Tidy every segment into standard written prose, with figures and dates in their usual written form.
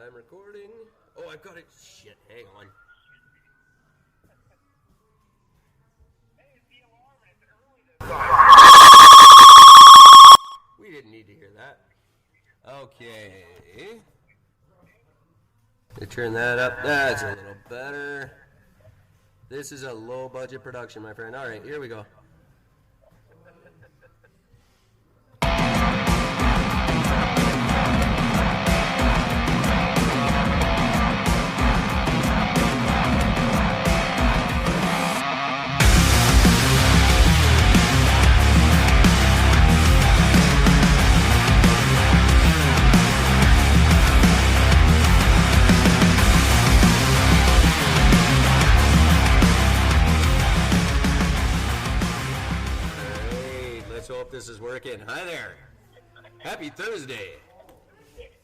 I'm recording. Oh, I've got it. Shit, hang on. We didn't need to hear that. Okay. They turn that up. That's a little better. This is a low budget production, my friend. All right, here we go. This is working. Hi there. Happy Thursday.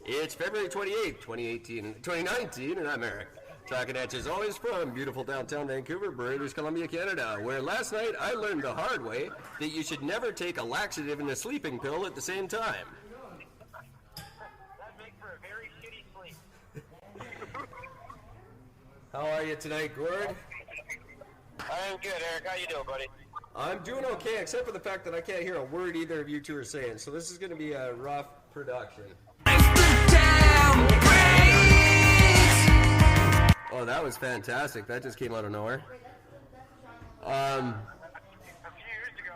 It's February 28th, 2019, and I'm Eric. Talking at you as always from beautiful downtown Vancouver, British Columbia, Canada, where last night I learned the hard way that you should never take a laxative and a sleeping pill at the same time. That makes for a very shitty sleep. How are you tonight, Gord? I'm good, Eric. How you doing, buddy? I'm doing okay, except for the fact that I can't hear a word either of you two are saying, so this is going to be a rough production. Oh, that was fantastic. That just came out of nowhere. A few years ago,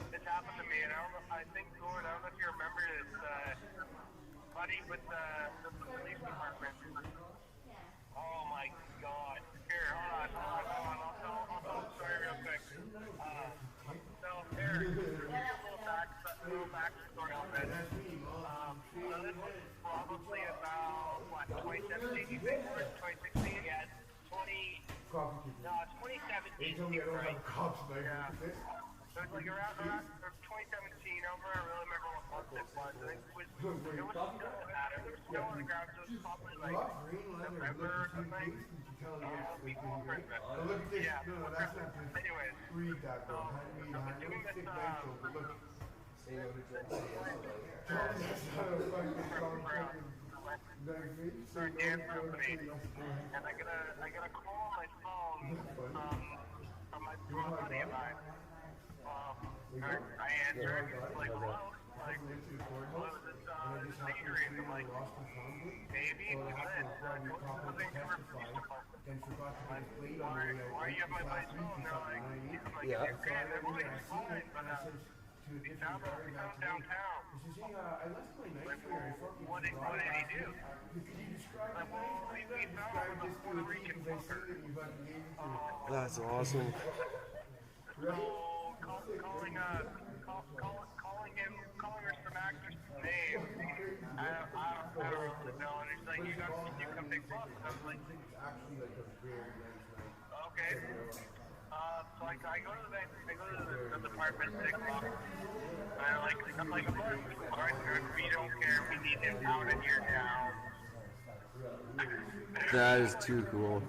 this happened to me, and I think, Gord, I don't know if you remember this, buddy with the police department. Oh my God. Here, hold on. I'll tell the story real quick. Eric, a little backstory on this. So this was probably about, 2017, you think? Or 2016? Yeah, 2017, right? Yeah. So it's like around 2017, I don't really remember what month it was. I think it was still matter. There was snow on the ground, so it was probably like November or something. Before Christmas. Yeah. Anyways, so I've been doing this for a dance company, and I get a call on my phone from a buddy of mine. I answer it, it's like, hello? Like, hello, is this Adrian? I'm like, maybe, who's this? The Vancouver Police Department. Like, why you have my buddy's phone? They're like, Yeah. it's okay, everybody's fine, but he found downtown. Like, what did he do? Like, well, we found him with a Puerto Rican fucker. That's awesome. So, calling her some actress' name, I don't really know, and he's like, you come pick up, and I'm like, okay. So I go to the department at 6 o'clock, and I'm like, alright, good, we don't care, we need him out of here now. That is too cool.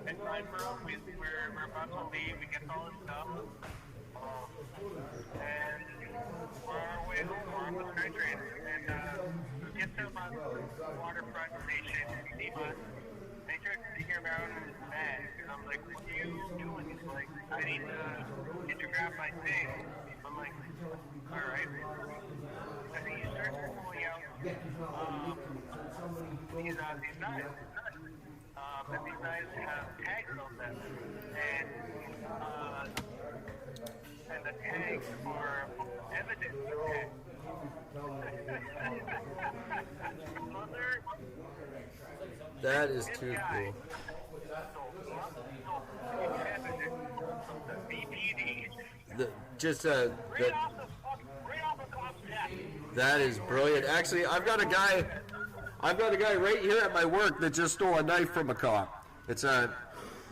In my room, we're about to leave, we get all this stuff, and we're on our way home, we're on the train, and we get to my waterfront station, and they start sneaking around in his bed, and I'm like, what are you doing? He's like, I need to grab my thing. I'm like, alright. And he starts pulling out these knives. And these knives have tags on them, and the tags are evidence of tags. That is too cool. That is brilliant. Actually, I've got a guy right here at my work that just stole a knife from a cop. It's a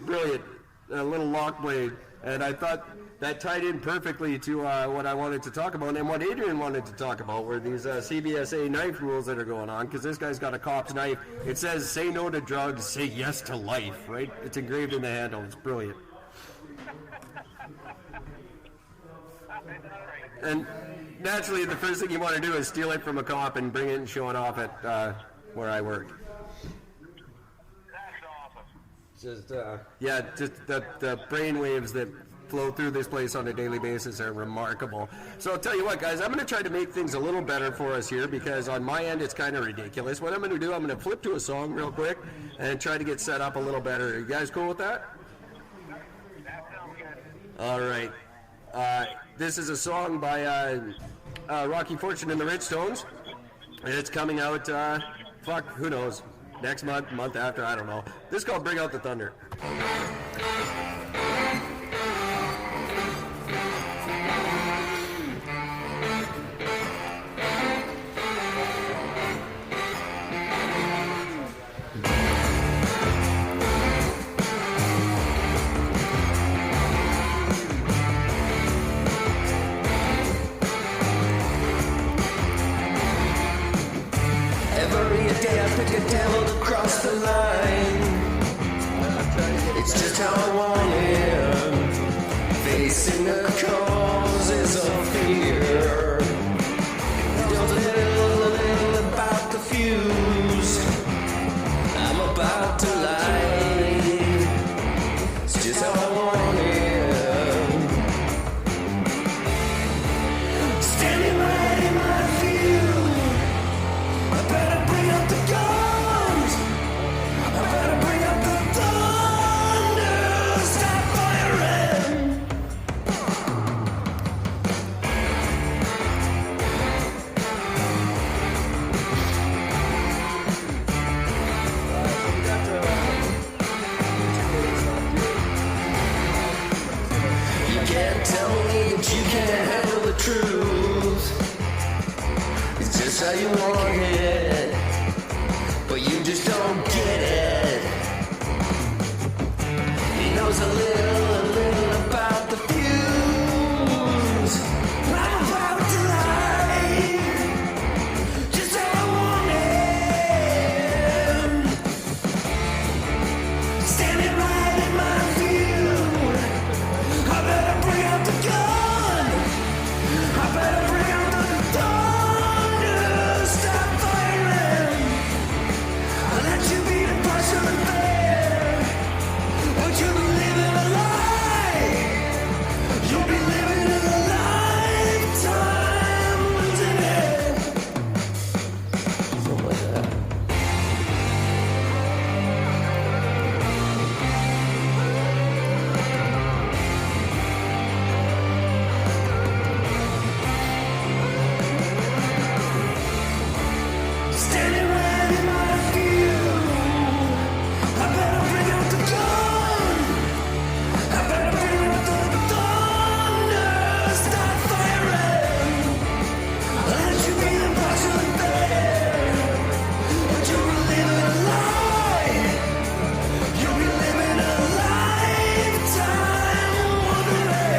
brilliant, little lock blade, and I thought that tied in perfectly to what I wanted to talk about and what Adrian wanted to talk about were these CBSA knife rules that are going on, because this guy's got a cop's knife. It says, say no to drugs, say yes to life, right? It's engraved in the handle. It's brilliant. All right. And naturally, the first thing you want to do is steal it from a cop and bring it and show it off at where I work. That's awesome. Just just the brain waves that flow through this place on a daily basis are remarkable. So I'll tell you what, guys, I'm going to try to make things a little better for us here because on my end it's kind of ridiculous. What I'm going to do, I'm going to flip to a song real quick and try to get set up a little better. Are you guys cool with that? That sounds good. All right. This is a song by Rocky Fortune and the Ridgestones. And it's coming out, who knows, next month, month after, I don't know. This is called Bring Out the Thunder. Pick a devil to cross the line. It's just how I want it. Facing the causes of fear. Don't little about the fuse. I'm about to light. It's just how I want it. Standing right in my view. I better bring up the guns. I better bring up the thunder. Stop firing. You can't tell me that you can't handle the truth. It's just how you want it, but you just don't get it. He knows a little about the fuse. I'm about to lie, just how I want it. Standing right in my view. I better bring out the gun. I better bring out the thunder. Stop firing. I'll let you be the person there. But you'll be living a lie. You'll be living a lifetime losing it. Something like that. Standing right in my view. I better bring out the gun. I better bring out the thunder. Stop firing. I'll let you be the person there. But you'll be living a lie. You'll be living a lifetime wondering.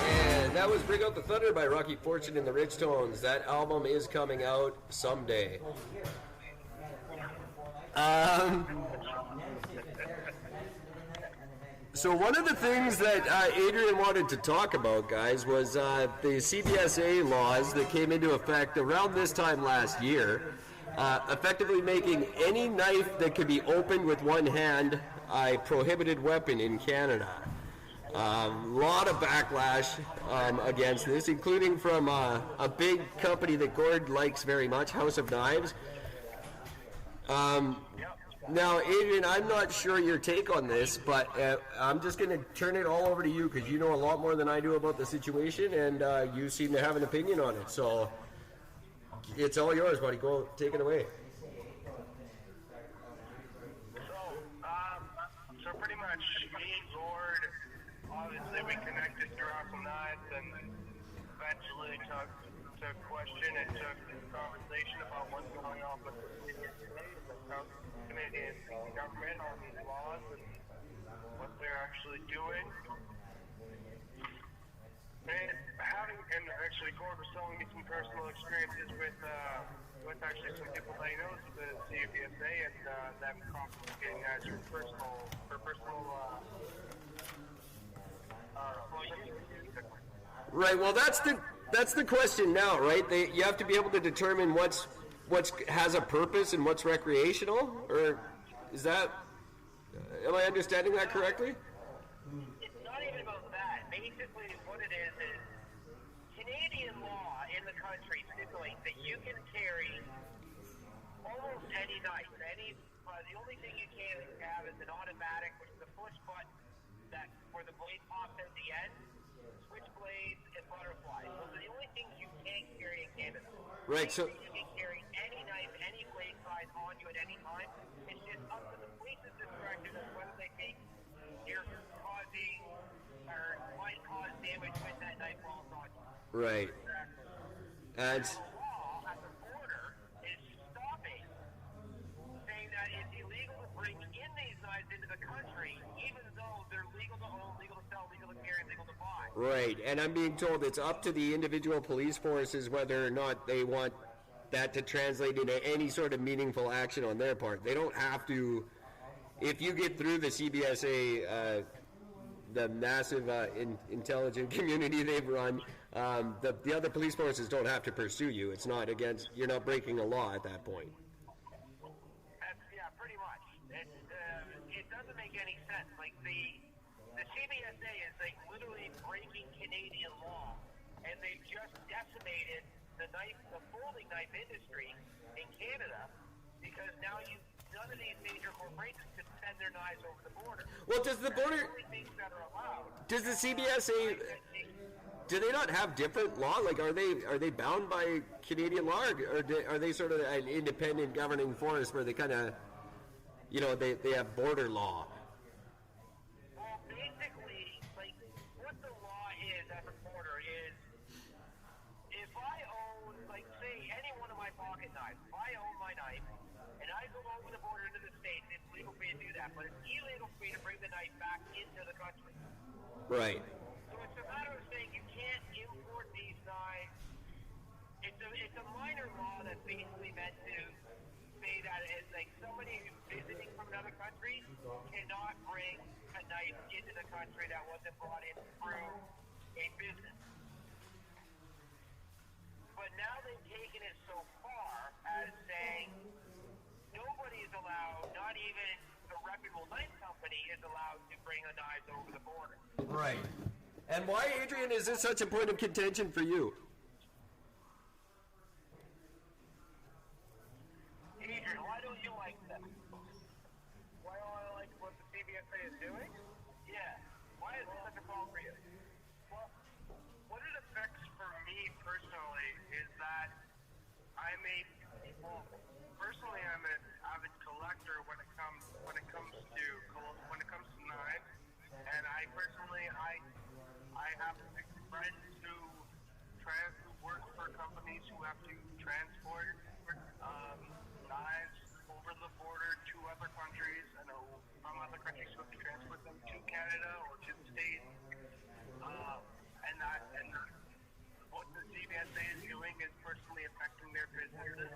And that was Bring Out the Thunder by Rocky Fortune and the Ridgetones. That album is coming out someday. So one of the things that Adrian wanted to talk about, guys, was the CBSA laws that came into effect around this time last year, effectively making any knife that could be opened with one hand a prohibited weapon in Canada. A lot of backlash against this, including from a big company that Gord likes very much, House of Knives. Now, Adrian, I'm not sure your take on this, but I'm just going to turn it all over to you because you know a lot more than I do about the situation, and you seem to have an opinion on it. So it's all yours, buddy. Go, take it away. So pretty much me and Gord, obviously we connected through House of Knives and eventually took question and took conversation about what's going on with the Canadian government on these laws and what they're actually doing. And actually Gord was telling me some personal experiences with actually some people diagnosed with the CBSA and them confiscating that for personal use. Right. Well, that's the question now, right? You have to be able to determine what's has a purpose and what's recreational, or is that? Am I understanding that correctly? It's not even about that. Basically, what it is Canadian law in the country stipulates that you can carry almost any knife. The only thing you can't have is an automatic, which is a push button where the blade pops at the end, switchblades, and butterflies. Those are the only things you can't carry in Canada. Right. So you can carry any knife, any blade size on you at any time. It's just up to the police's discretion as whether they think you're causing or might cause damage with that knife while it's on you. right. And The law at the border is stopping, saying that it's illegal to bring in these knives into the country, even though they're legal to own, legal to sell, legal to carry, legal to buy. right. And I'm being told it's up to the individual police forces whether or not they want that to translate into any sort of meaningful action on their part. They don't have to. If you get through the CBSA, the massive intelligent community they've run, the other police forces don't have to pursue you. It's not against. You're not breaking a law at that point. Yeah, pretty much. It doesn't make any sense. Like the CBSA is like literally breaking Canadian law, and they've just decimated the folding knife industry in Canada because now none of these major corporations can send their knives over the border. Well, does the border? The only things that are allowed. Does the CBSA? Do they not have different law? Like, are they bound by Canadian law, or are they sort of an independent governing force where they kind of, they have border law? Well, basically, like, what the law is at the border is, if I own, like, say, any one of my pocket knives, if I own my knife, and I go over the border into the States, it's legal for me to do that, but it's illegal for me to bring the knife back into the country. Right. So it's a matter of saying you can't import these knives. It's a minor law that's basically meant to say that it's like somebody who's visiting from another country cannot bring a knife into the country that wasn't brought in through a business. But now they've taken it so far as saying nobody is allowed, not even the reputable knife company is allowed to bring a knife over the border. Right. And why, Adrian, is this such a point of contention for you? Adrian, why don't you like them? Why don't I like what the CBSA is doing? Yeah. Why is it such a problem for you? Well, what it affects for me personally is that I'm an avid collector when it comes to knives, and I personally I have friends who work for companies who have to transport knives over the border to other countries. I know from other countries who have to transport them to Canada or to the States. And what the CBSA is doing is personally affecting their businesses.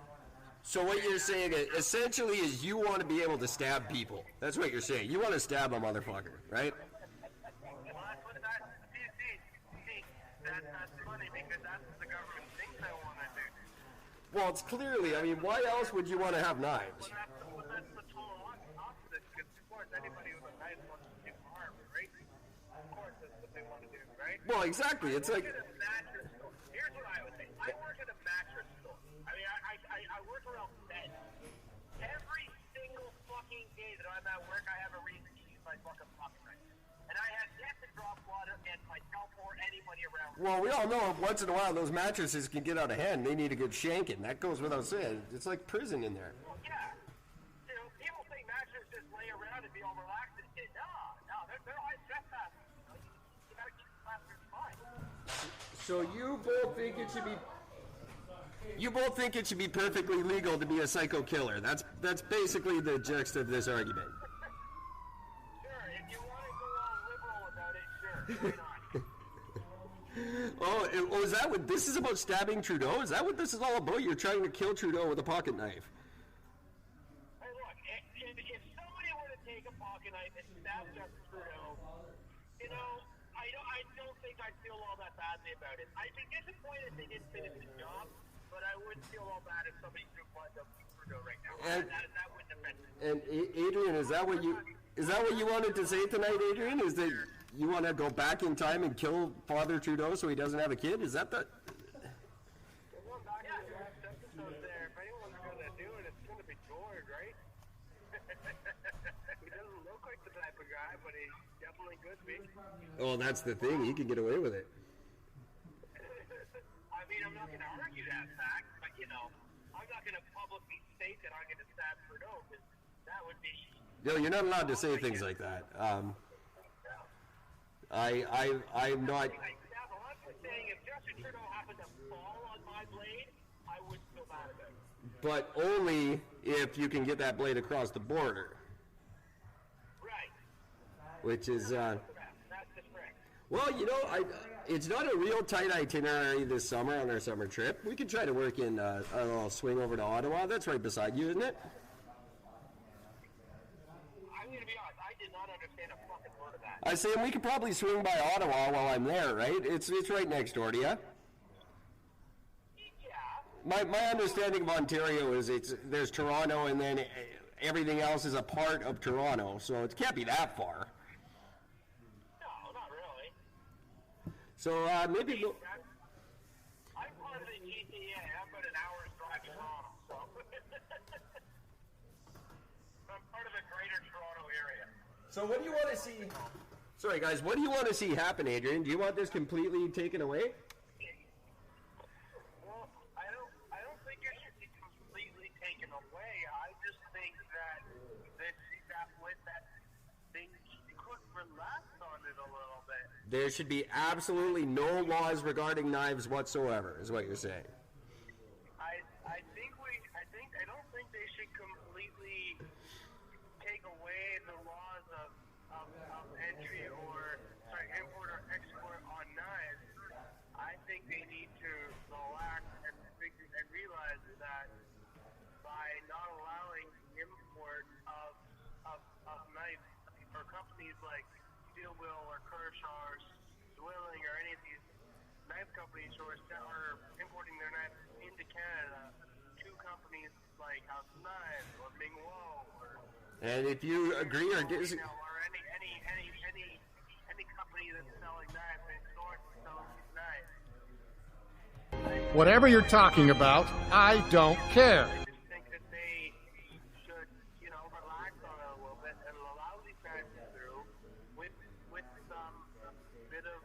So what you're saying essentially is you want to be able to stab people. That's what you're saying. You want to stab a motherfucker, right? That's funny because that's what the government thinks I want to do. Well, it's clearly, why else would you want to have knives? But that's the total opposite, because of course anybody with a knife wants to do harm, right? Of course that's what they want to do, right? Well, exactly. It's like... At a mattress store. Here's what I would say. I work at a mattress store. I work around beds. Every single fucking day that I'm at work, I have a reason to use my fucking pocket knife. And I have yet to drop blood against myself or anybody around me. Well, we all know once in a while those mattresses can get out of hand. They need a good shanking. That goes without saying. It's like prison in there. Well, yeah. People think mattresses just lay around and be all relaxed and shit. No, they're all trespassing. You gotta keep the mattresses fine. So you both think it should be... You both think it should be perfectly legal to be a psycho killer. That's basically the gist of this argument. Sure, if you want to go all liberal about it, sure, why not? Oh, is that what this is about? Stabbing Trudeau? Is that what this is all about? You're trying to kill Trudeau with a pocket knife. Hey, look, if somebody were to take a pocket knife and stab Justin Trudeau, you know, I don't think I'd feel all that badly about it. I'd be disappointed if they didn't finish the job, but I wouldn't feel all bad if somebody threw blood up Trudeau right now. That wouldn't offend me. And Adrian, is that what you wanted to say tonight, Adrian? Is that you want to go back in time and kill Father Trudeau so he doesn't have a kid? Is that the? Well, back in the first episode there, if anyone's going to do it, it's going to be George, right? He doesn't look like the type of guy, but he definitely could be. Oh, that's the thing. He can get away with it. I mean, I'm not going to argue that fact, but, you know, I'm not going to publicly state that I'm going to stab Trudeau, because that would be... No, you're not allowed to say things like that. I'm not... I'm just saying, if Justin Trudeau happened to fall on my blade, I wouldn't feel bad about it. But only if you can get that blade across the border. Right. Which is... That's the spring. Well, you know, it's not a real tight itinerary this summer on our summer trip. We could try to work in, I don't know, swing over to Ottawa. That's right beside you, isn't it? I'm going to be honest, I did not understand a fucking word of that. I say we could probably swing by Ottawa while I'm there, right? It's right next door to you. Yeah. My understanding of Ontario is there's Toronto and then everything else is a part of Toronto, so it can't be that far. No, not really. So maybe we'll... I'm part of the GTA. I'm about an hour's drive to Toronto, so... I'm part of the greater Toronto area. So what do you want to see? Sorry, guys. What do you want to see happen, Adrian? Do you want this completely taken away? Well, I don't think it should be completely taken away. I just think that they could relax on it a little bit. There should be absolutely no laws regarding knives whatsoever, is what you're saying. I don't think they should completely take away the laws of entry import or export on knives. I think they need to relax and realize that by not allowing import of knives for companies like Steel Will or Kershaw or Zwilling or any of these knife companies who are importing their knives into Canada, to companies like House of Knives or Mingwo or... And if you agree or disagree... or any company that's selling knives, they source and sell these knives. Whatever you're talking about, I don't care. I just think that they should, relax on it a little bit and allow these guys through with some bit of,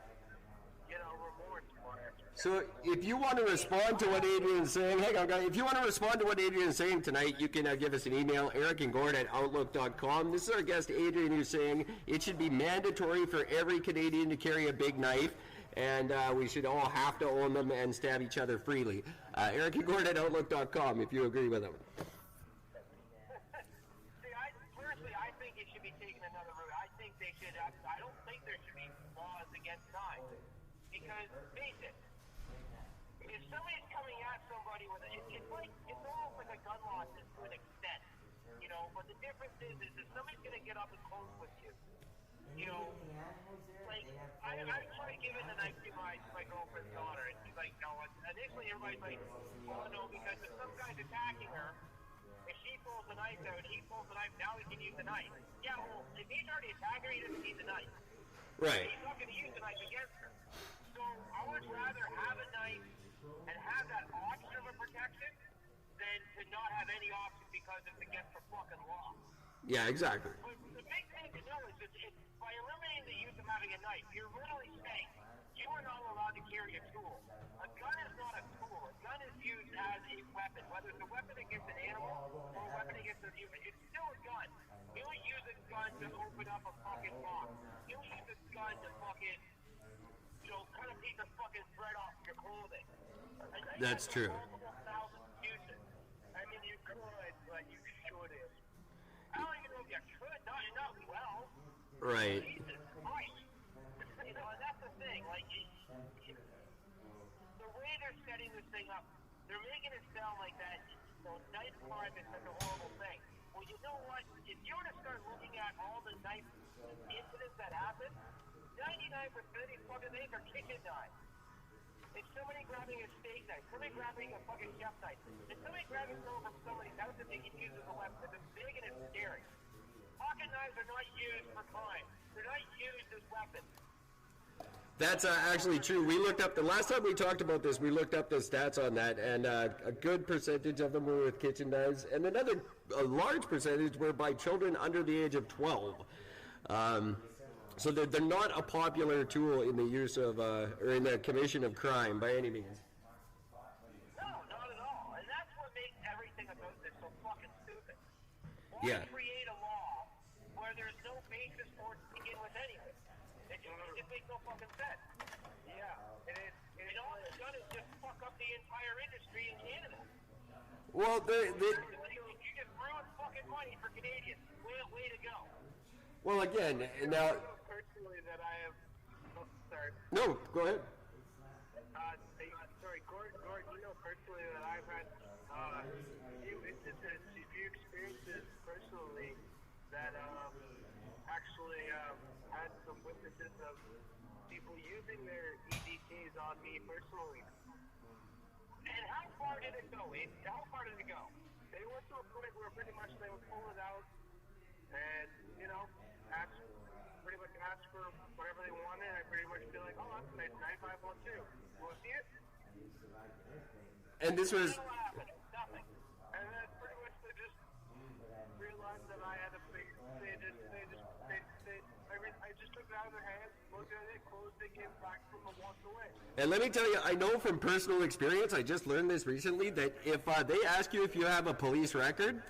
remorse for it. So if you want to respond to what Adrian's saying, hang on, guys. If you want to respond to what Adrian's saying tonight, you can give us an email, ericandgord@outlook.com. This is our guest, Adrian, who's saying it should be mandatory for every Canadian to carry a big knife, and we should all have to own them and stab each other freely. ericandgord@outlook.com if you agree with him. See, personally, I think it should be taken another route. I think they should. I don't think there should be laws against knives. Because, face it, if somebody's coming at somebody with it's almost like a gun law to an extent, but the difference is if somebody's going to get up and close with you, like, I try giving the knife to my girlfriend's daughter, and she's like, no, initially everybody's like, oh no, because if some guy's attacking her, if she pulls the knife out, he pulls the knife, now he can use the knife. Yeah, well, if he's already attacking her, he doesn't need the knife. Right. He's not going to use the knife against her. So I would rather have a knife and have that option of a protection than to not have any option because it's against the fucking law. Yeah, exactly. But the big thing to know is that by eliminating the use of having a knife, you're literally saying you are not allowed to carry a tool. A gun is not a tool. A gun is used as a weapon. Whether it's a weapon against an animal or a weapon against a human, it's still a gun. You don't use a gun to open up a fucking box. You don't use a gun to fucking, cut a piece of fucking thread off your clothing. That's true. Multiple Right. Jesus Christ. You know, and that's the thing. Like, the way they're setting this thing up, they're making it sound like that. Knife crime is such a horrible thing. Well, you know what? If you were to start looking at all the knife incidents that happen, 99% of these fucking things are kitchen knives. It's somebody grabbing a steak knife, somebody grabbing a fucking chef knife, and somebody grabbing something from somebody's house that they can use as a weapon. It's big and it's scary. Pocket knives are not used for crime. They're not used as weapons. That's actually true. We looked up, the last time we talked about this, we looked up the stats on that, and a good percentage of them were with kitchen knives, and a large percentage were by children under the age of 12. So they're not a popular tool in the use of, or in the commission of crime by any means. No, not at all. And that's what makes everything about this so fucking stupid. Why Yeah. create a law where there's no basis for it to begin with anyway? It makes no fucking sense. Yeah, and all it's done is just fuck up the entire industry in Canada. Well, You just ruined fucking money for Canadians. Way to go. well, again, now, Personally, that I have. Oh, sorry. no, go ahead. Sorry, Gord, you know personally that I've had few instances, a few experiences personally that actually had some witnesses of people using their EDKs on me personally. And how far did it go? How far did it go? They went to a point where pretty much they would pull it out and, you know, pretty much ask for whatever they wanted. I pretty much feel like, oh, that's a nice knife, I want too. You want to see it? And this was, Nothing. And then pretty much they just realized that I had a big, I just took it out of their hands, looked at it, closed it, came back from and walked away. and let me tell you, I know from personal experience, I just learned this recently, that if they ask you if you have a police record,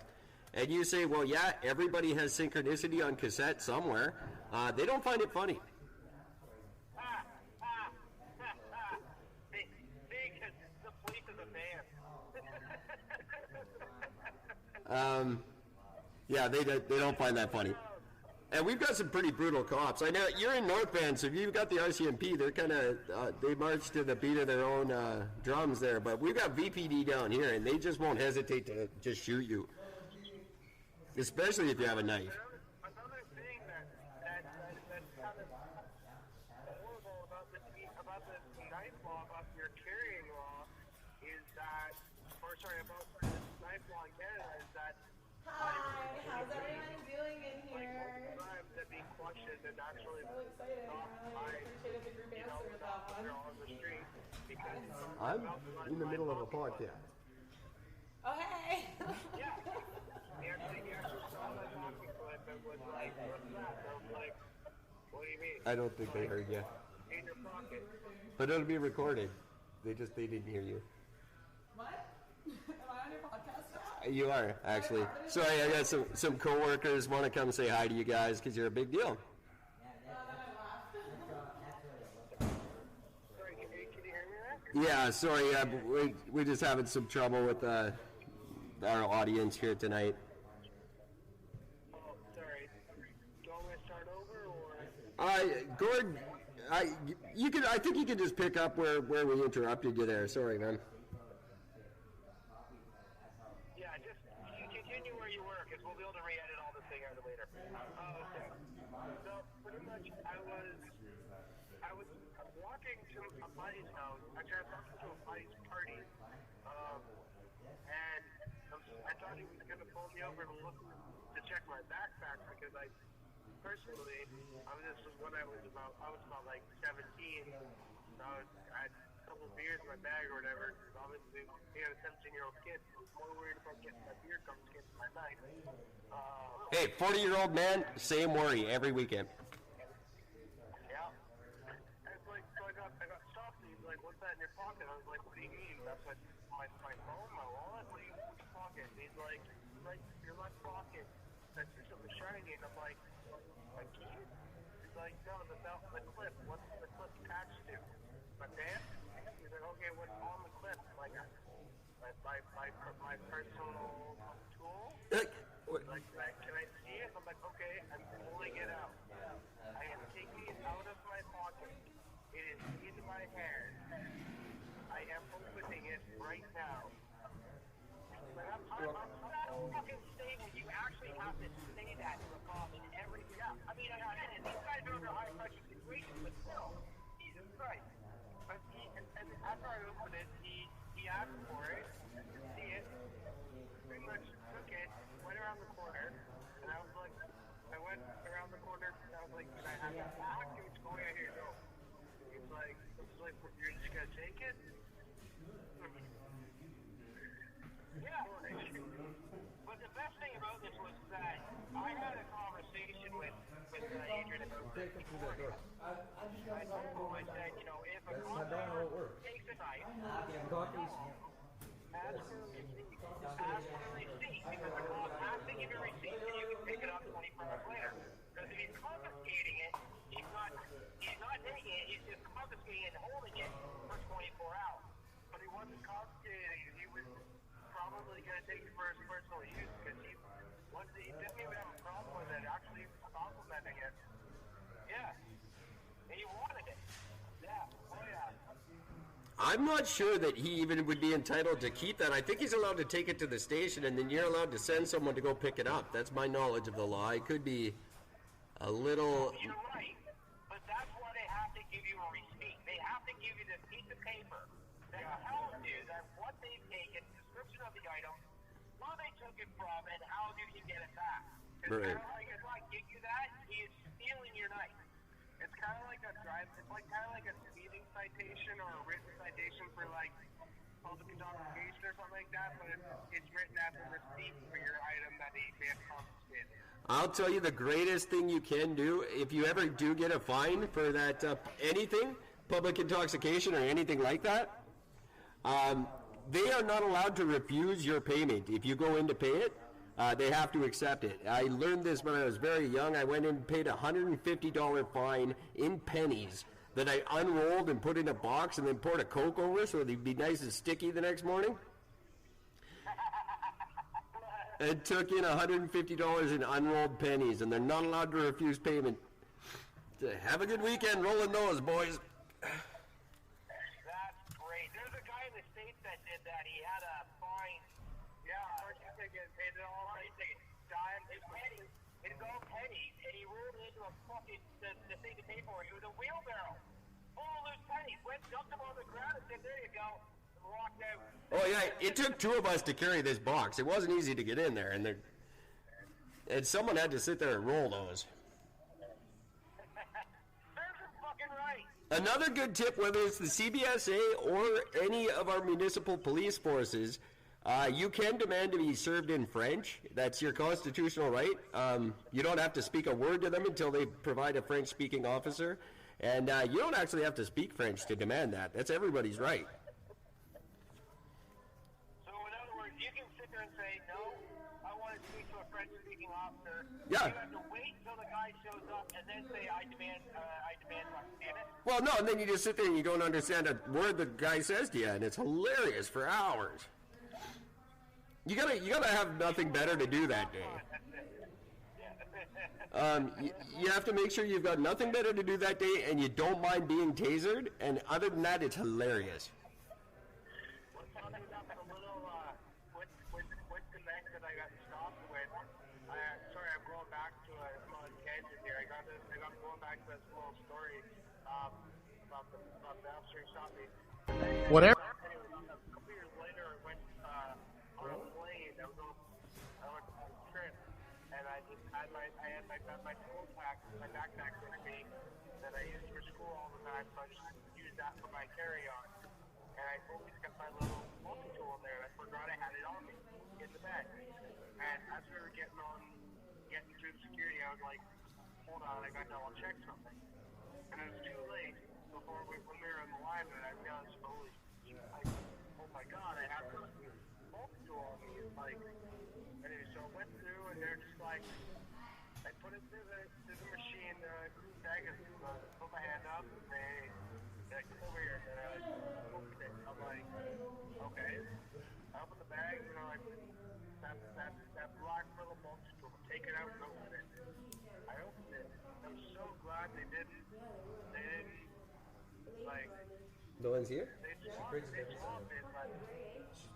and you say, well, yeah, everybody has synchronicity on cassette somewhere, they don't find it funny. Because the police is a man. Yeah, they don't find that funny. And we've got some pretty brutal cops. I know you're in North Van, so if you've got the RCMP, they're kind of, they march to the beat of their own drums there. But we've got VPD down here, and they just won't hesitate to just shoot you. Especially if you have a knife. Another thing that's kind of horrible about this knife law, about your carrying law, is that, about this knife law in Canada, is that Hi, how's everyone doing in here? times that being questioned and actually So excited. stopped I by, really appreciated the group answer with that they're one. on the street because I'm in the middle of a podcast. Oh, hey! yeah. He actually saw that talking clip and was like, what's that? I was like, what do you mean? I don't think they heard you. In your pocket. But it'll be recorded. They didn't hear you. What? Am I on your podcast now? You are, actually. Sorry, I got some coworkers want to come say hi to you guys because you're a big deal. Sorry, can you hear me there? Yeah, sorry, we're just having some trouble with our audience here tonight. Oh, sorry. Do you want me to start over or? Gord, I think you can just pick up where we interrupted you there. Sorry, man. Yeah, just you continue where you were because we'll be able to re-edit all this thing out later. Okay. So pretty much I was walking to a buddy's house. Actually, I was walking to a buddy's party. And I thought he was going to pull me over and look to check my backpack because personally, this was when I was about like 17. I had a couple of beers in my bag or whatever. Obviously, being a 17-year-old kid, I was more worried about getting my beer gums against my knife. Hey, 40-year-old man, same worry every weekend. Yeah. And it's like, so I got stopped and he's like, what's that in your pocket? I was like, what do you mean? That's like my phone, my wallet, what do you mean, your pocket? And he's like, your left pocket. That's just something shiny. And I'm like, my keys? He's like, no, the belt, the clip. What's the clip attached to? My pants? He's like, okay, what's on the clip? Like, my personal tool? Like, can I see it? I'm like, okay, I'm pulling it out. right now. But I'm not fucking saying that you actually have to say that to a cop in every. Yeah, I mean, these guys are under high pressure situations, but still, Jesus Christ. But and after I opened it, he asked for it, didn't see it, pretty much took it, went around the corner, and I was like, I went around the corner, and I was like, can I have that back? He was going, yeah, here you go. He's like, you're just gonna take it? Yeah. But the best thing about this was that I had a conversation with Adrian about this before. I told him, I said, you know, if a cop takes a knife, ask for a receipt. Because the cop has to give you a receipt and you can pick it up 24 hours later. Because if he's confiscating it, he's not taking it, he's just confiscating it and holding it for 24 hours. But he wasn't confiscating it, he was probably going to take it for his personal use because he didn't even have a problem with it, actually complimenting it. Yeah. And he wanted it. Yeah. Oh, yeah. I'm not sure that he even would be entitled to keep that. I think he's allowed to take it to the station, and then you're allowed to send someone to go pick it up. That's my knowledge of the law. It could be a little... You're right, but that's why they have to give you a receipt. They have to give you this piece of paper that tells you that what they've taken, description of the item, where they took it from, and how you can get it back. Right. If I give you that, he is stealing your knife. It's kind of like a a speeding citation or a written citation for like public intoxication or something like that, but it's written as a receipt for your item that he may have confiscated. I'll tell you the greatest thing you can do, if you ever do get a fine for that anything, public intoxication or anything like that, they are not allowed to refuse your payment. If you go in to pay it, they have to accept it. I learned this when I was very young. I went in and paid a $150 fine in pennies that I unrolled and put in a box and then poured a Coke over so they'd be nice and sticky the next morning. And took in $150 in unrolled pennies, and they're not allowed to refuse payment. Have a good weekend rolling those, boys. That's great. There's a guy in the States that did that. He had a fine. Yeah, parking ticket, paid it all, dimes, pennies. It's all pennies, and he rolled into a fucking, the thing to pay for it. It was a wheelbarrow full of loose pennies. Went, dumped them on the ground, and said, there you go. Walked out. Oh yeah, it took two of us to carry this box. It wasn't easy to get in there, and someone had to sit there and roll those. Fucking right. Another good tip, whether it's the CBSA or any of our municipal police forces, you can demand to be served in French. That's your constitutional right. You don't have to speak a word to them until they provide a French-speaking officer, and you don't actually have to speak French to demand that. That's everybody's right. You can sit there and say, no, I want to speak to a French-speaking officer. Yeah. You have to wait until the guy shows up and then say, I demand Spanish. Well, no, and then you just sit there and you don't understand a word the guy says to you, and it's hilarious for hours. You gotta have nothing better to do that day. You have to make sure you've got nothing better to do that day, and you don't mind being tasered, and other than that, it's hilarious. That I got stopped with. Sorry, I'm going back to a small tangent here. I got going back to this little story about the officer who shot me. Whatever. Anyway, a couple years later, I went on a plane. I went on a trip, and I had my tool pack, my backpack with me that I use for school all the time. So I just use that for my carry-on. And I always got my little multi-tool in there, and I forgot I had it on me in the bag. And as we were getting through the security, I was like, hold on, I got to double check something. And it was too late when we were in the line, and I realized, oh my God, I have this multi-tool on me. It's like, anyway, so I went through, and they're just like, I put it through the machine, bag it, put my hand up, and they like, come over here, and I opened it. I'm like, okay. I opened the bag, and I'm like, that black little multi-tool, take it out and open it. I opened it. I'm so glad they didn't, like... No one's here? They swapped it, but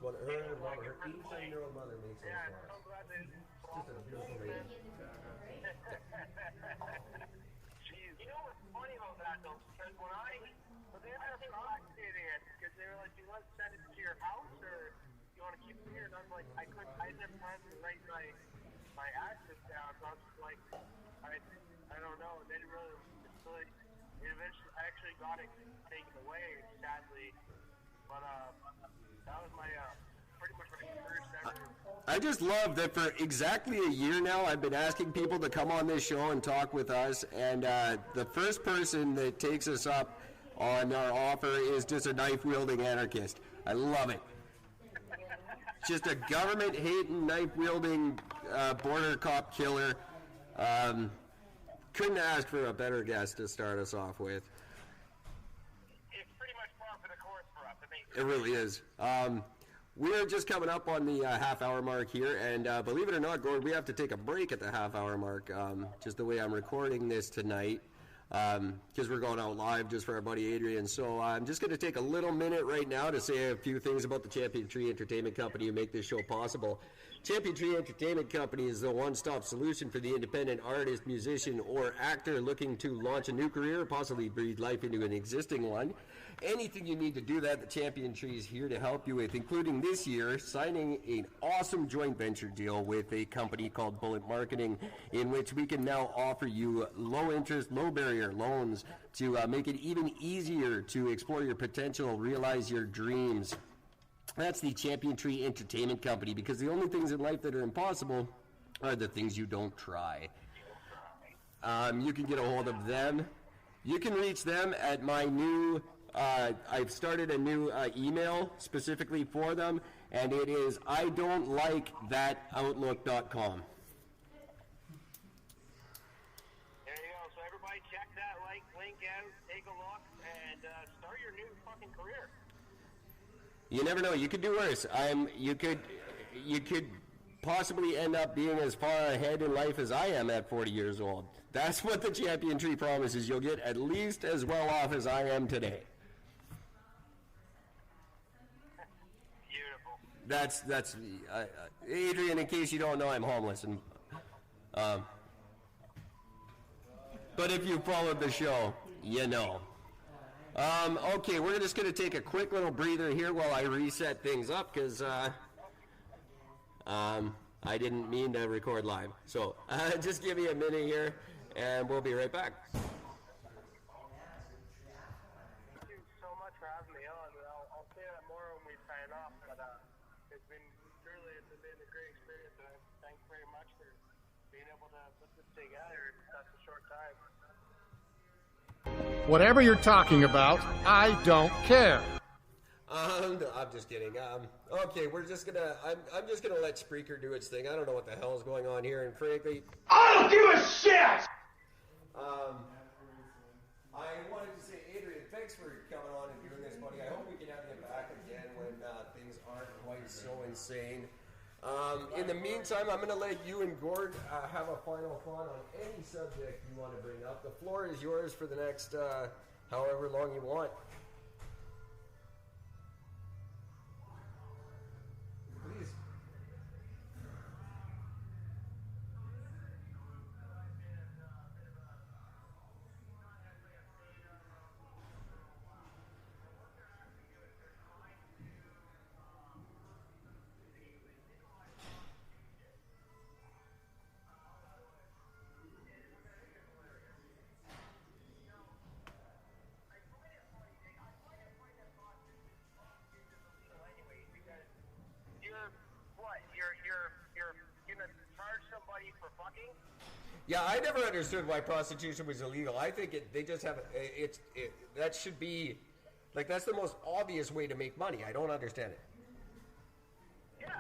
Well, her mother, her 87-year-old mother makes those Yeah, for I'm so us. glad that Just a beautiful lady. Jeez. You know what's funny about that though? Because when they had a product in it, because they were like, "Do you want to send it to your house or you want to keep it here?" And I was like, I didn't have time to write my address down, so I was just like, I don't know. And then it eventually, I actually got it taken away, sadly. But that was my pretty much my first ever. I just love that for exactly a year now, I've been asking people to come on this show and talk with us, and the first person that takes us up on our offer is just a knife-wielding anarchist. I love it. Just a government-hating, knife-wielding border cop killer. Couldn't ask for a better guest to start us off with. It's pretty much par for the course for us. It really is. We're just coming up on the half-hour mark here, and believe it or not, Gord, we have to take a break at the half-hour mark, just the way I'm recording this tonight, because we're going out live just for our buddy Adrian. So I'm just going to take a little minute right now to say a few things about the Champion Tree Entertainment Company who make this show possible. Champion Tree Entertainment Company is the one-stop solution for the independent artist, musician, or actor looking to launch a new career or possibly breathe life into an existing one. Anything you need to do that, the Champion Tree is here to help you with, including this year signing an awesome joint venture deal with a company called Bullet Marketing, in which we can now offer you low-interest, low-barrier loans to make it even easier to explore your potential, realize your dreams. That's the Champion Tree Entertainment Company, because the only things in life that are impossible are the things you don't try. You can get a hold of them. You can reach them at my new, I've started a new email specifically for them, and it is idon'tlikethaoutlook.com. There you go. So everybody check that link out, take a look, and start your new fucking career. You never know. You could do worse. You could possibly end up being as far ahead in life as I am at 40 years old. That's what the Champion Tree promises. You'll get at least as well off as I am today. Beautiful. That's Adrian. In case you don't know, I'm homeless, and but if you followed the show, you know. Okay, we're just going to take a quick little breather here while I reset things up, because I didn't mean to record live. So just give me a minute here, and we'll be right back. Thank you so much for having me on. I'll say that more when we sign off, but it's been a great experience, and thanks very much for being able to put this together in such a short time. Whatever you're talking about, I don't care. I'm just kidding. Okay, we're just gonna. I'm just gonna let Spreaker do its thing. I don't know what the hell is going on here, and frankly, I don't give a shit! I wanted to say, Adrian, thanks for coming on and doing this, buddy. I hope we can have you back again when things aren't quite so insane. In the meantime, I'm going to let you and Gord have a final thought on any subject you want to bring up. The floor is yours for the next however long you want. Please. You're gonna charge somebody for fucking? Yeah, I never understood why prostitution was illegal. I think they just have that should be, like, that's the most obvious way to make money. I don't understand it. Yeah,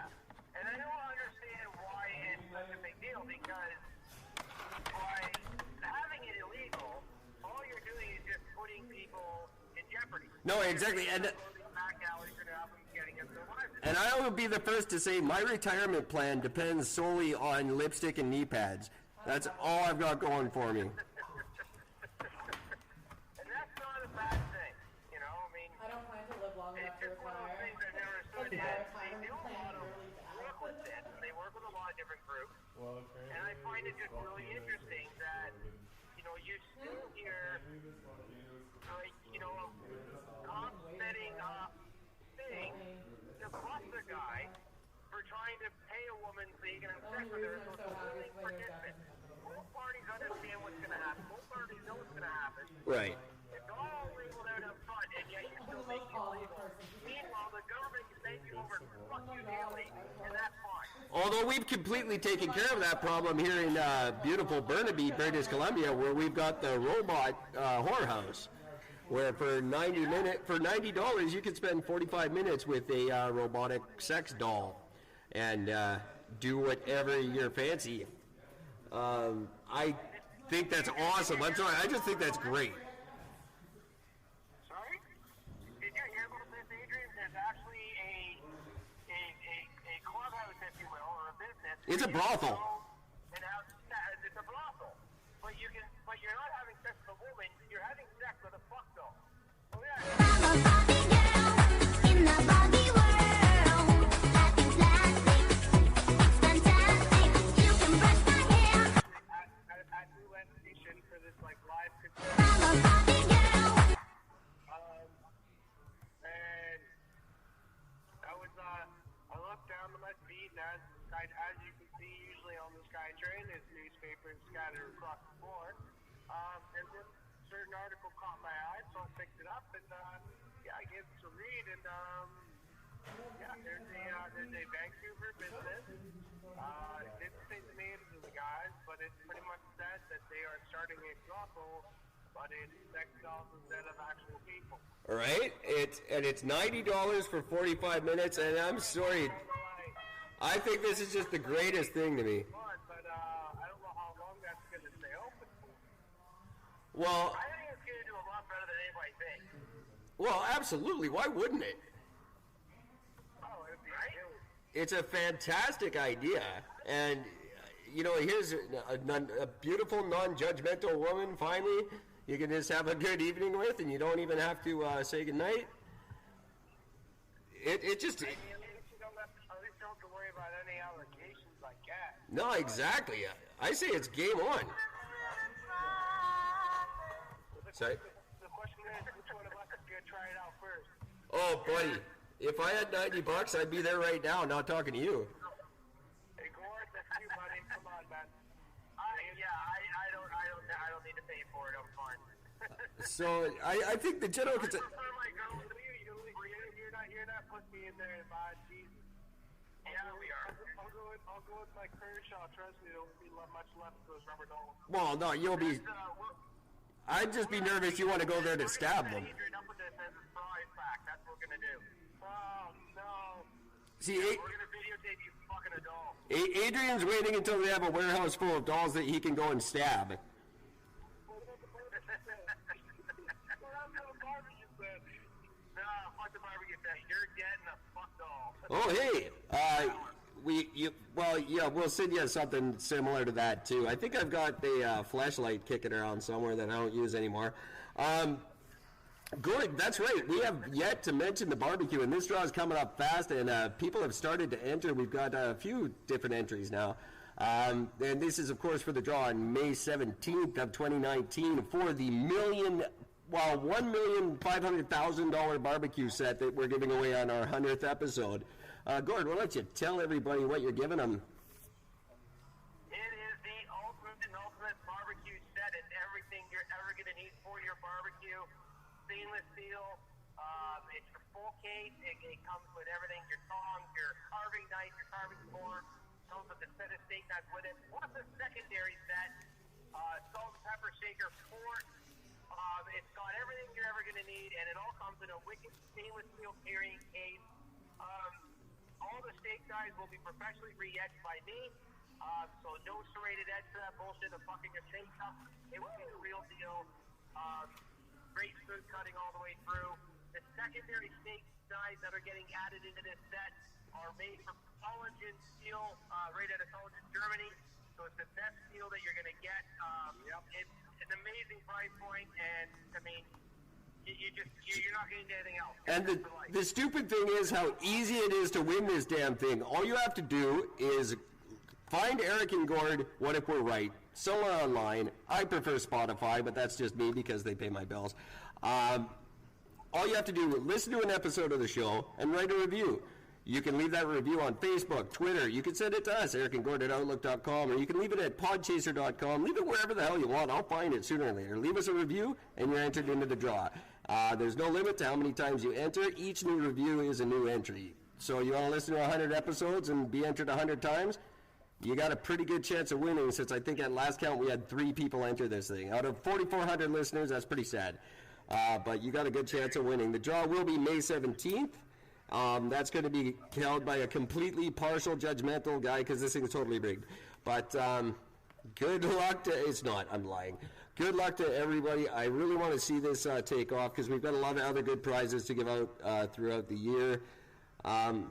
and I don't understand why it's such a big deal, because by having it illegal, all you're doing is just putting people in jeopardy. No, exactly, and I will be the first to say my retirement plan depends solely on lipstick and knee pads. That's all I've got going for me. And that's not a bad thing, you know. I mean, I don't plan to live long enough it's to just one of those retire. things I've never That's understood my yet. retirement through. And I find it just really interesting that, you know, you still hear, you know, cops setting up things to bust a guy for trying to pay a woman so you can have sex with her, so it's a willing participant. Both parties understand what's going to happen. Both parties know what's going to happen. Right. It's all labeled out up front, and yet you're still making it legal. Meanwhile, the government can take you over and fuck you daily, and that's fine. Although we've completely taken care of that problem here in beautiful Burnaby, British Columbia, where we've got the robot whorehouse, where for $90 you can spend 45 minutes with a robotic sex doll and do whatever your fancy. I think that's awesome. I'm sorry, I just think that's great. Sorry? Did you hear about this, Adrian? There's actually a clubhouse, if you will, or a business. It's a brothel. And it's a brothel. But you're not having sex with a woman, you're having sex with a fuck doll. Oh yeah. I'm a Barbie girl in the Barbie world. Life is plastic, it's fantastic. You can brush my hair. At Roulette Station for this like live concert. I'm a Barbie girl. And I looked down to my feet, and as you can see, usually on the SkyTrain, there's newspapers scattered across the floor. And this certain article caught my eye, so I picked it up, and I gave it a read, and there's a Vancouver business. It didn't say the names of the guys, but it pretty much said that they are starting a brothel, but it's sex dolls instead of actual people. All right, it's $90 for 45 minutes, and I'm sorry, I think this is just the greatest thing to me. But I don't know how long that's going to stay open for. Well, I think it's going to do a lot better than anybody thinks. well, absolutely. Why wouldn't it? Oh, it'd be right? It's a fantastic idea, and you know, here's a beautiful, non-judgmental woman. Finally, you can just have a good evening with, and you don't even have to say goodnight. It just. At least you don't have to worry about any allegations like that. No, exactly. I say it's game on. Sorry. The question is, which one of us is going to try it out first? Oh, buddy, if I had $90, I'd be there right now, not talking to you. Hey, Gord, that's you, buddy. Come on, man. I don't need to pay for it. I'm fine. So I think the general. I prefer my girls to you. You're not putting me in there, man. Jesus. Yeah, we are. I'll go with my Kershaw. Trust me, there'll be much left of those rubber dolls. Well, no, you'll be. I'd just be nervous you want to go there to stab them. Adrian up with this as a surprise fact. That's what we're gonna do. Oh no. See, We're gonna videotape you fucking a doll. Adrian's waiting until they have a warehouse full of dolls that he can go and stab. Fuck the barbecue thing. You're getting a fuck doll. Oh, hey, we'll send you something similar to that too. I think I've got a flashlight kicking around somewhere that I don't use anymore. Good, that's right. We have yet to mention the barbecue, and this draw is coming up fast, and people have started to enter. We've got a few different entries now. And this is, of course, for the draw on May 17th of 2019 for the $1,500,000 barbecue set that we're giving away on our 100th episode. Gord, why don't you tell everybody what you're giving them? It is the ultimate barbecue set. It's everything you're ever going to need for your barbecue. Stainless steel. It's your full case. It comes with everything: your tongs, your carving knife, your carving board. Comes with a set of steak knives with it. Plus a secondary set, salt and pepper shaker, fork. It's got everything you're ever going to need, and it all comes in a wicked stainless steel carrying case. All the steak knives will be professionally re-etched by me. So no serrated edge to that bullshit of fucking a steak cup. It will be the real deal. Great food cutting all the way through. The secondary steak knives that are getting added into this set are made from collagen steel, right out of Collagen, Germany. So it's the best steel that you're going to get. It's an amazing price point, and I mean, you're not getting anything else. And the stupid thing is how easy it is to win this damn thing. All you have to do is find Eric and Gord, What If We're Right, somewhere online. I prefer Spotify, but that's just me because they pay my bills. All you have to do, listen to an episode of the show and write a review. You can leave that review on Facebook, Twitter. You can send it to us, ericandgord@outlook.com, or you can leave it at podchaser.com. Leave it wherever the hell you want. I'll find it sooner or later. Leave us a review, and you're entered into the draw. There's no limit to how many times you enter. Each new review is a new entry. So you want to listen to 100 episodes and be entered 100 times? You got a pretty good chance of winning, since I think at last count we had 3 people enter this thing. Out of 4,400 listeners, that's pretty sad. But you got a good chance of winning. The draw will be May 17th. That's going to be held by a completely partial, judgmental guy, because this thing is totally rigged. But good luck to... It's not, I'm lying. Good luck to everybody. I really want to see this take off, because we've got a lot of other good prizes to give out throughout the year. How many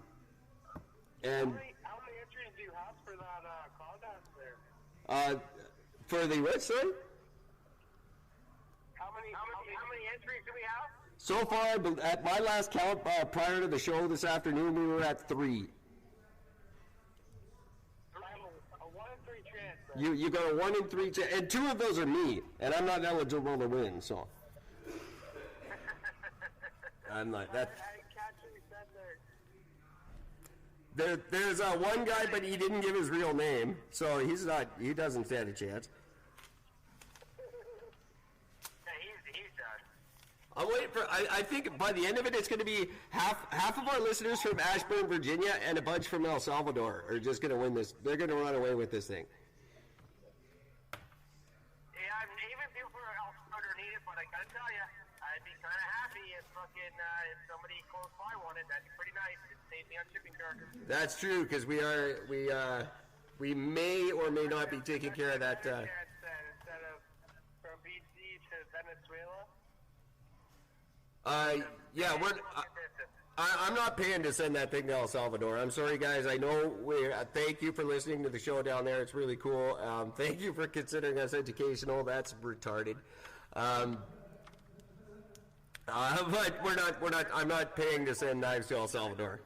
entries do you have for that contest there? For the what, sorry? How many entries do we have? So far, at my last count, prior to the show this afternoon, we were at 3. I have a 1 in 3 chance. You got a 1 in 3 chance, and 2 of those are me, and I'm not eligible to win, so. I'm not, that. I catch what you said there. There's one guy, but he didn't give his real name, so he doesn't stand a chance. He's done. I'm waiting for, I think by the end of it, it's going to be half of our listeners from Ashburn, Virginia, and a bunch from El Salvador are just going to win this. They're going to run away with this thing. Yeah, even people from El Salvador need it, but I gotta tell you, I'd be kind of happy if if somebody close by wanted. That'd be pretty nice. It'd save me on shipping charges. That's true, because we may or may not be taking care of that. Instead of from BC to Venezuela. Yeah, I'm not paying to send that thing to El Salvador. I'm sorry, guys. I know thank you for listening to the show down there. It's really cool. Thank you for considering us educational. That's retarded. But I'm not paying to send knives to El Salvador.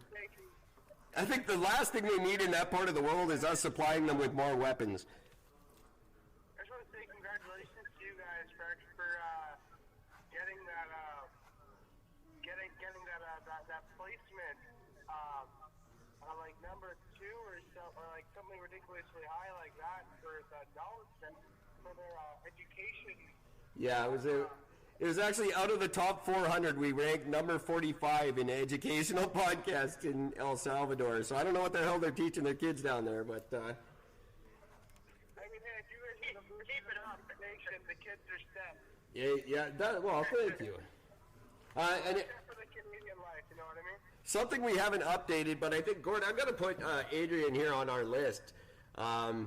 I think the last thing they need in that part of the world is us supplying them with more weapons. I just want to say congratulations to you guys for getting that that placement like number 2 or so, or like something ridiculously high like that for the knowledge center for their education. Yeah, it was actually out of the top 400. We ranked number 45 in educational podcast in El Salvador. So I don't know what the hell they're teaching their kids down there, but. I mean, hey, if you guys keep it up, the kids are set. Yeah. Well, thank you. And For the Canadian life, you know what I mean? something we haven't updated, but I think Gordon, I'm going to put Adrian here on our list. I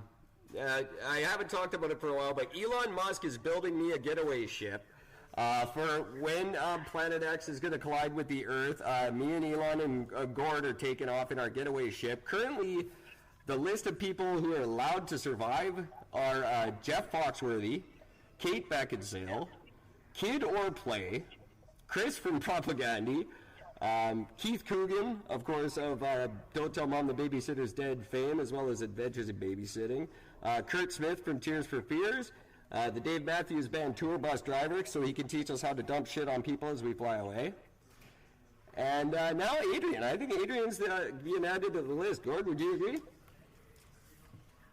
haven't talked about it for a while, but Elon Musk is building me a getaway ship. For when Planet X is going to collide with the Earth, me and Elon and Gord are taking off in our getaway ship. Currently, the list of people who are allowed to survive are Jeff Foxworthy, Kate Beckinsale, Kid or Play, Chris from Propaganda, Keith Coogan, of course, of Don't Tell Mom the Babysitter's Dead fame, as well as Adventures in Babysitting, Kurt Smith from Tears for Fears, the Dave Matthews Band tour bus driver, so he can teach us how to dump shit on people as we fly away. And now Adrian. I think Adrian's being added to the list. Gord, would you agree?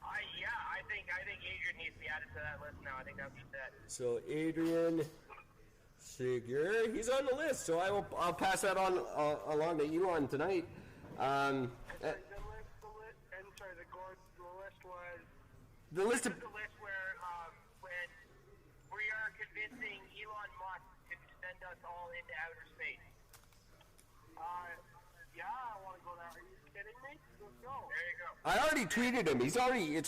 I think Adrian needs to be added to that list now. I think that'd be set. So Adrian Seger, he's on the list. So I'll pass that on along to Elon tonight. The list where when we are convincing Elon Musk to send us all into outer space. Yeah, I want to go there. Are you kidding me? Let's go. There you go. I already tweeted him. It's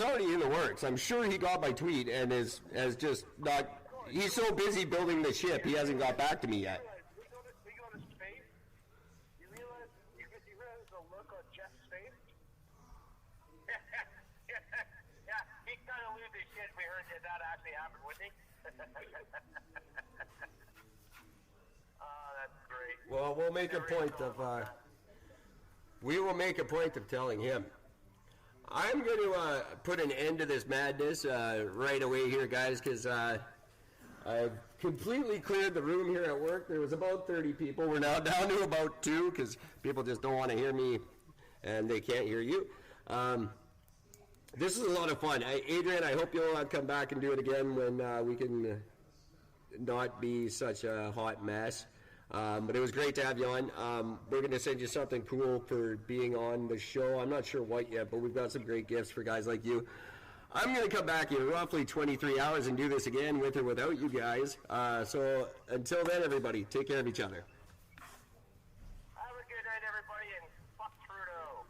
already in the works. I'm sure he got my tweet and has just not. He's so busy building the ship, he hasn't got back to me yet. We go to space. You realize the look on Jeff's face? Yeah, he kind of lose his shit if we heard that actually happened, wouldn't he? That's great. Well, we'll make a point of. We will make a point of telling him. I'm going to put an end to this madness right away here, guys, because I've completely cleared the room here at work. There was about 30 people. We're now down to about 2 because people just don't want to hear me and they can't hear you. This is a lot of fun. Adrian, I hope you'll come back and do it again when we can not be such a hot mess. But it was great to have you on. We're going to send you something cool for being on the show. I'm not sure what yet, but we've got some great gifts for guys like you. I'm going to come back in roughly 23 hours and do this again with or without you guys. So until then, everybody, take care of each other. Have a good night, everybody, and fuck Trudeau.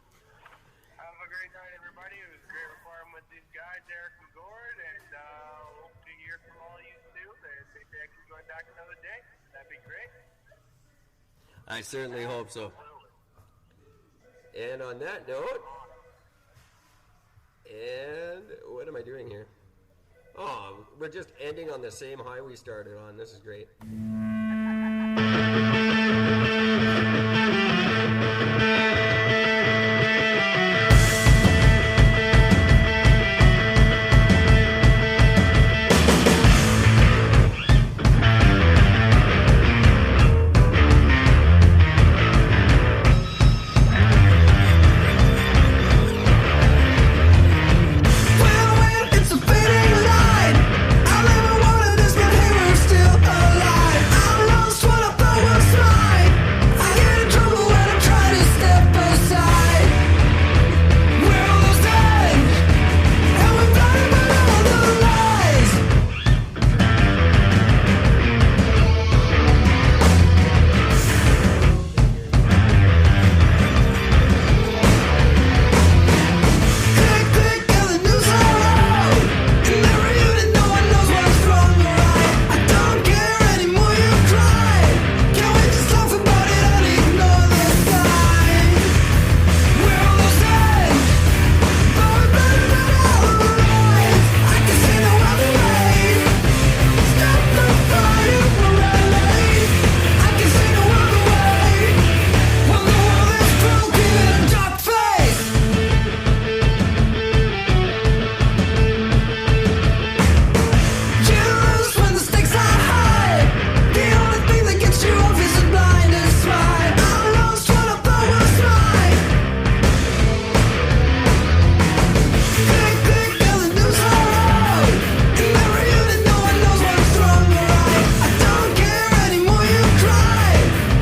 Have a great night, everybody. It was great recording with these guys, Eric and Gord, and hope to hear from all you too. They say I can join back another day. That'd be great. I certainly hope so. And on that note, and what am I doing here? Oh, we're just ending on the same high we started on. This is great. It's a fading line. I never wanted this, but hey, we're still alive. I lost what I thought was mine. I get in trouble when I try to step aside. We're almost dead, and we're blinded by all the lies. Click, click, and the news are out. In every unit, no one knows what's wrong or right. I don't care anymore, you cry. Can't we just laugh about it and ignore the signs? We're almost dead, but we're better than all the lies. I can see no other way. Stop the fight, we're running late. I can see no other way. When the world is cruel, give it a dark face. Generous when the stakes are high. The only thing that gets you off is a blinded smile. I lost what I thought was mine. Click, click, and the news are out. In every unit, no one knows what's wrong or right. I don't care anymore, you cry.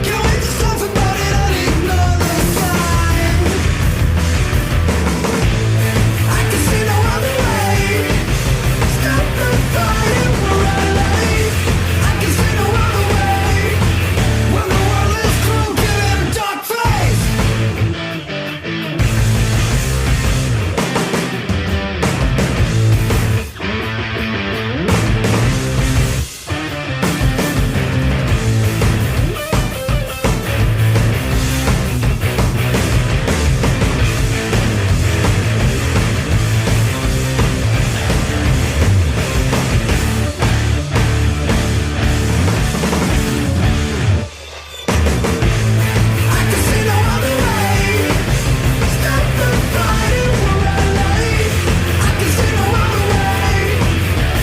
Can't we just laugh about it and ignore the signs? I can see no other way. Stop the fight, we're running late. I can see no other way. When the world is cruel, give it a dark face. I can see no other way. Stop the fight, we're running late. I can see no other way.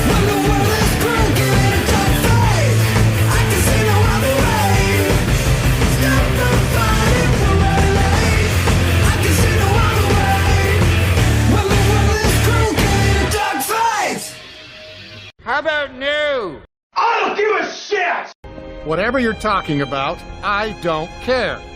When the world is cruel, give it a dark face. I can see no other way. Stop the fight, we're running late. I can see no other way. When the world is cruel, give it a dark face. How about new? I don't give a shit. Whatever you're talking about, I don't care.